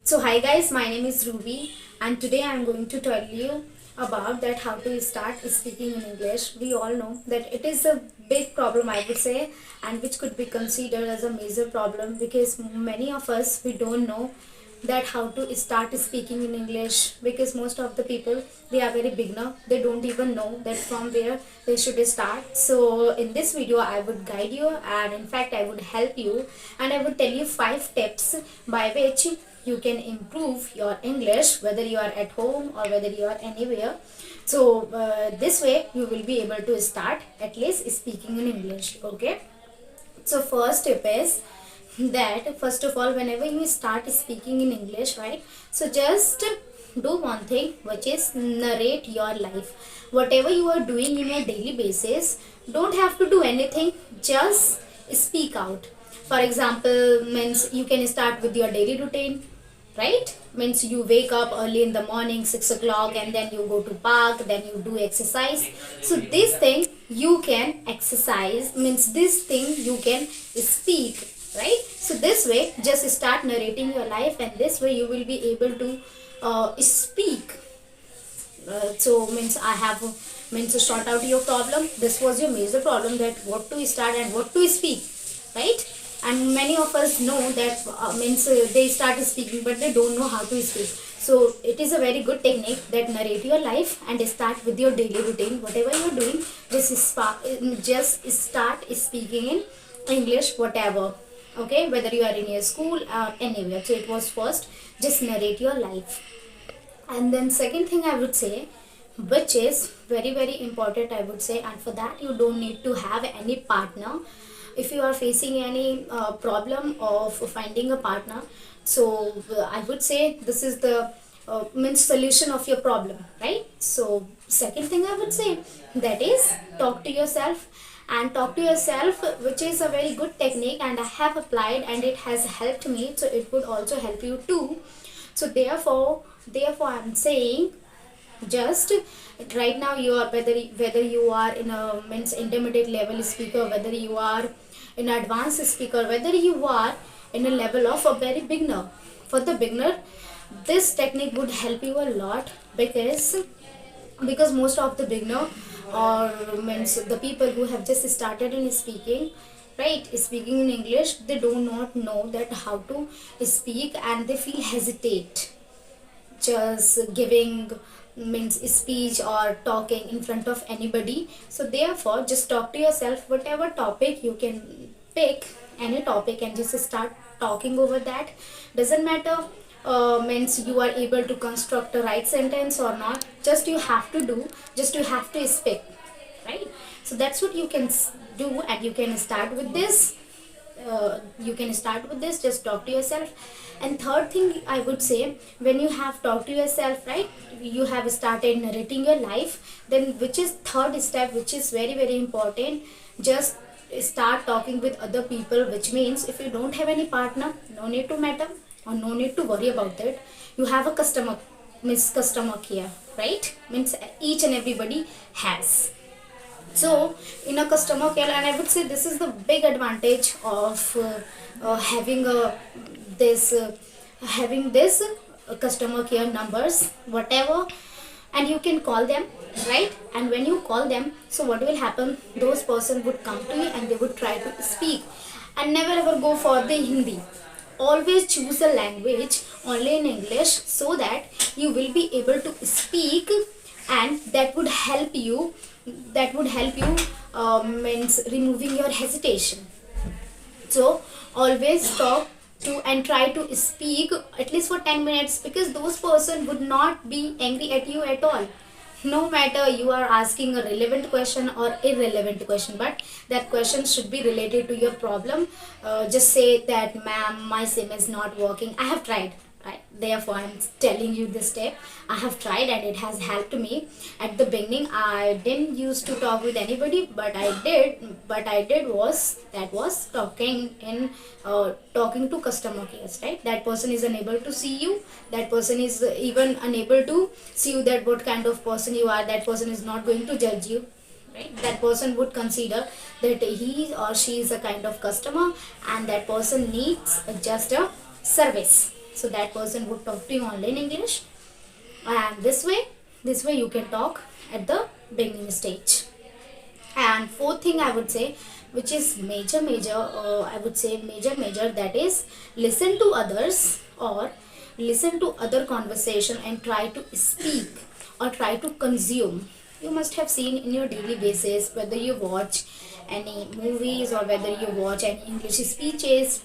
So hi guys, my name is Ruby and today I am going to tell you about that how to start speaking in English. We all know that it is a big problem, I would say, and which could be considered as a major problem because many of us we don't know that how to start speaking in English, because most of the people they are very beginner, they don't even know that from where they should start. So in this video I would guide you, and in fact I would help you, and I would tell you 5 tips by which you can improve your English whether you are at home or whether you are anywhere. So this way you will be able to start at least speaking in English. Okay, so first tip is that first of all, whenever you start speaking in English, right, so just do one thing, which is narrate your life. Whatever you are doing in your daily basis, don't have to do anything, just speak out. For example, means you can start with your daily routine, right? Means you wake up early in the morning, 6 o'clock, and then you go to park, then you do exercise. So this thing you can exercise, means this thing you can speak, right? So this way just start narrating your life, and this way you will be able to speak. So means I have means to sort out your problem. This was your major problem, that what to start and what to speak, right? And many of us know that means they start speaking but they don't know how to speak. So it is a very good technique that narrate your life and start with your daily routine. Whatever you are doing, just start speaking in English, whatever. Okay, whether you are in your school or anywhere. So it was first, just narrate your life. And then second thing I would say, which is very important, I would say, and for that you don't need to have any partner. If you are facing any problem of finding a partner, so I would say this is the means solution of your problem, right? So second thing I would say, that is talk to yourself. And talk to yourself, which is a very good technique, and I have applied and it has helped me, so it would also help you too. So therefore I'm saying, just right now you are, whether you are in a means intermediate level speaker, whether you are in advanced speaker, whether you are in a level of a very beginner. For the beginner, this technique would help you a lot, because most of the beginner or means the people who have just started in speaking, right, speaking in English, they do not know that how to speak, and they feel hesitate just giving means speech or talking in front of anybody. So therefore just talk to yourself, whatever topic you can pick, any topic, and just start talking over that. Doesn't matter means you are able to construct a right sentence or not, just you have to do, just you have to speak, right? So that's what you can do, and you can start with this. Just talk to yourself. And third thing I would say, when you have talked to yourself, right, you have started narrating your life, then which is third step, which is very important, just start talking with other people. Which means if you don't have any partner, no need to matter or no need to worry about that. You have a customer, means customer care, right? Means each and everybody has. So in a customer care, and I would say this is the big advantage of having a this customer care numbers, whatever, and you can call them, right? And when you call them, so what will happen, those person would come to you and they would try to speak. And never ever go for the Hindi, always choose a language only in English, so that you will be able to speak, and that would help you, means removing your hesitation. So always talk to and try to speak at least for 10 minutes, because those person would not be angry at you at all, no matter you are asking a relevant question or irrelevant question, but that question should be related to your problem. Just say that, ma'am, my sim is not working, I have tried, right? Therefore I'm telling you this step. I have tried and it has helped me. At the beginning I didn't used to talk with anybody, but I did was talking to customer cares, right? That person is unable to see you, that person is even unable to see you, that what kind of person you are. That person is not going to judge you, right? That person would consider that he or she is a kind of customer, and that person needs just a service. so that person would talk to you only in English. And this way you can talk at the beginning stage. And fourth thing I would say, which is I would say major, that is listen to others or listen to other conversation and try to speak or try to consume. You must have seen in your daily basis, whether you watch any movies or whether you watch any English speeches,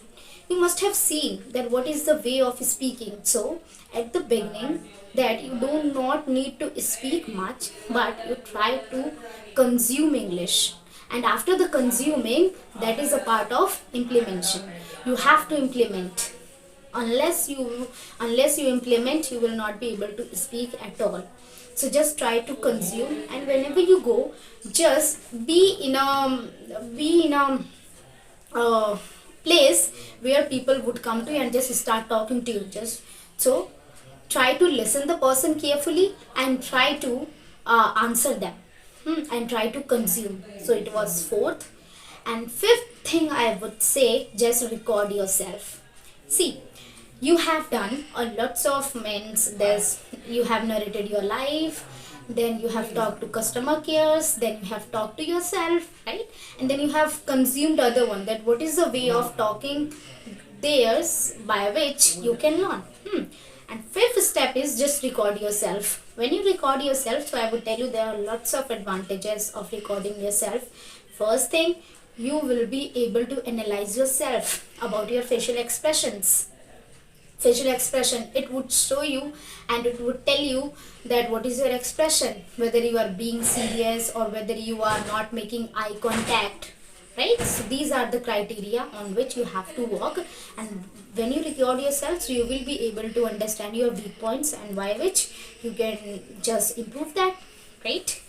you must have seen that what is the way of speaking. So at the beginning, that you do not need to speak much, but you try to consume English. And after the consuming, that is a part of implementation. You have to implement. Unless you implement, you will not be able to speak at all. So just try to consume, and whenever you go, just be in a place where people would come to you and just start talking to you. Just so try to listen the person carefully and try to answer them, and try to consume. So it was fourth. And fifth thing I would say, just record yourself. See, you have done a lots of means. You have narrated your life, then you have talked to customer cares, then you have talked to yourself, right? And then you have consumed other one, that what is the way of talking theirs by which you can learn. And fifth step is just record yourself. When you record yourself, so I would tell you there are lots of advantages of recording yourself. First thing, you will be able to analyze yourself about your facial expressions. It would show you and it would tell you that what is your expression, whether you are being serious or whether you are not making eye contact, right? So these are the criteria on which you have to work. And when you record yourself, so you will be able to understand your weak points and by which you can just improve that, right?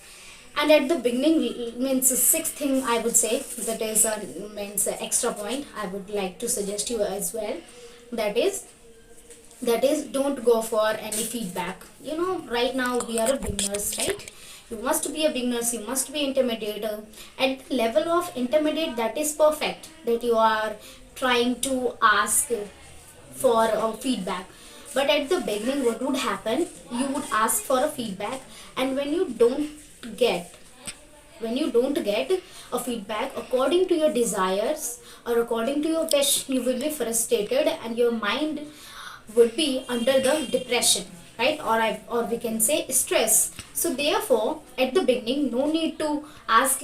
And at the beginning, means the sixth thing I would say, that is means extra point I would like to suggest you as well, that is don't go for any feedback. Right now we are beginners, right? You must be a beginners, you must be intermediate. At the level of intermediate, that is perfect, that you are trying to ask for a feedback. But at the beginning, what would happen, you would ask for a feedback, and when you don't get a feedback according to your desires or according to your wish, you will be frustrated and your mind would be under the depression, right? Or we can say stress. So therefore, at the beginning, no need to ask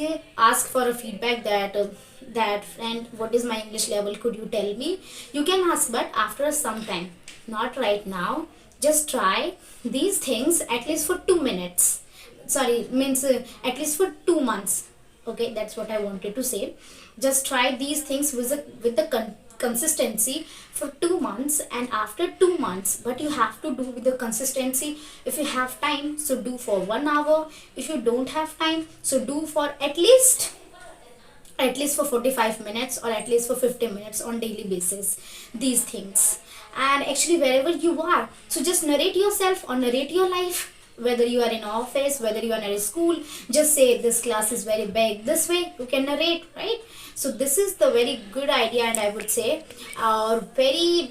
for a feedback that friend, what is my English level, could you tell me? You can ask, but after some time, not right now. Just try these things at least for 2 minutes. At least for 2 months. Okay, that's what I wanted to say. Just try these things with the consistency for 2 months, and after 2 months, but you have to do with the consistency. If you have time, so do for 1 hour. If you don't have time, so do for at least for 45 minutes or at least for 50 minutes on daily basis, these things. And actually, wherever you are, so just narrate yourself or narrate your life. Whether you are in office, whether you are in a school, just say this class is very big. This way you can narrate, right? So this is the very good idea, and I would say very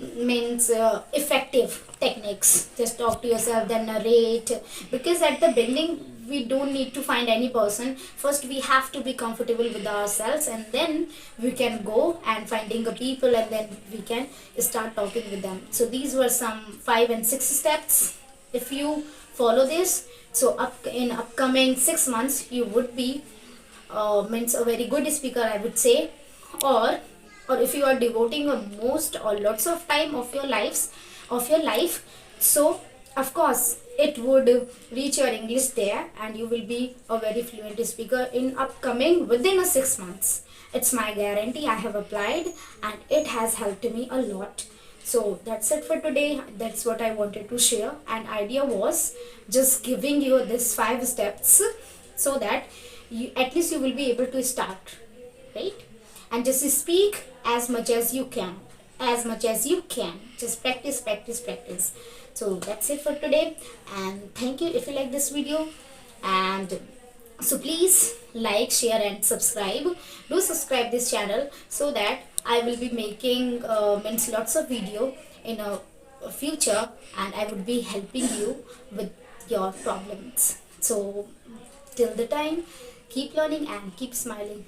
effective techniques. Just talk to yourself, then narrate. Because at the beginning, we don't need to find any person. First, we have to be comfortable with ourselves, and then we can go and finding a people, and then we can start talking with them. So these were some 5 and 6 steps. If you follow this, so in upcoming 6 months, you would be a very good speaker, I would say. Or if you are devoting lots of time of your life, so of course it would reach your English there, and you will be a very fluent speaker in upcoming within 6 months. It's my guarantee. I have applied and it has helped me a lot. So that's it for today. That's what I wanted to share, and idea was just giving you this 5 steps so that at least you will be able to start, right? And just speak as much as you can. Just practice. So that's it for today, and thank you if you like this video. And so please like, share and subscribe. Do subscribe this channel so that I will be making lots of video in future, and I would be helping you with your problems. So till the time, keep learning and keep smiling.